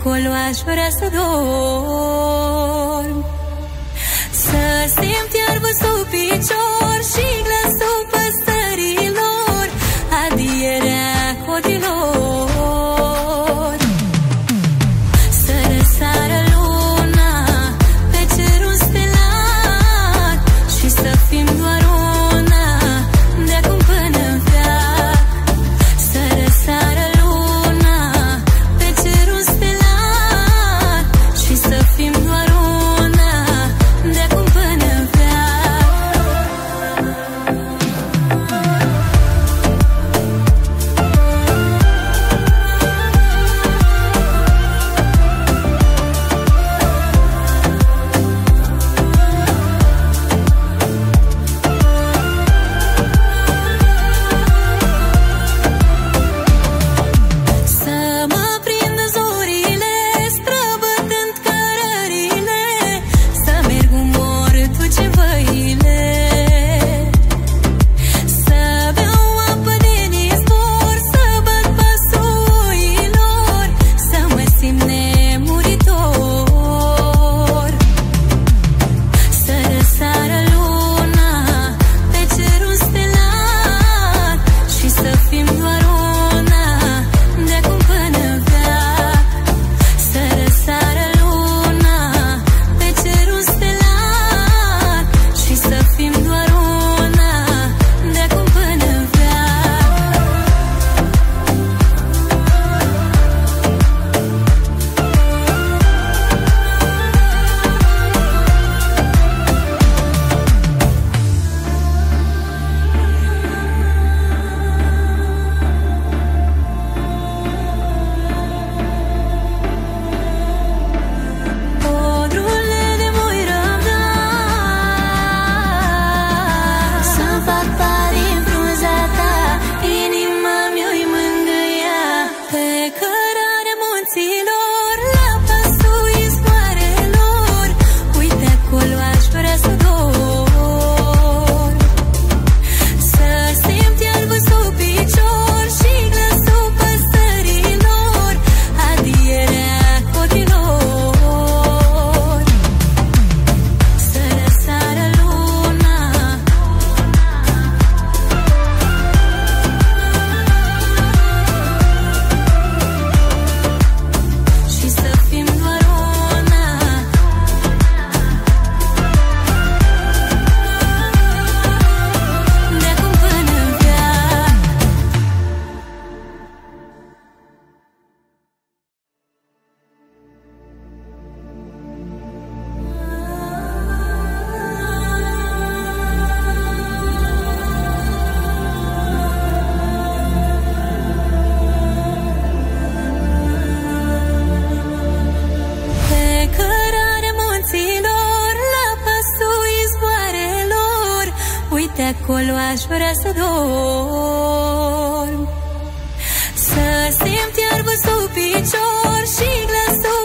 acolo aș vrea să dorm. Să simt iarbă sub picior și glasul păsărilor, adierea codilor. Să răsară luna pe cerul stelar și să fim doar una de acum până în veac. Să răsară luna pe cerul stelar și să fim doar una de acum până în acolo aș vrea să dorm. Să simt iarbă sub picior și glasul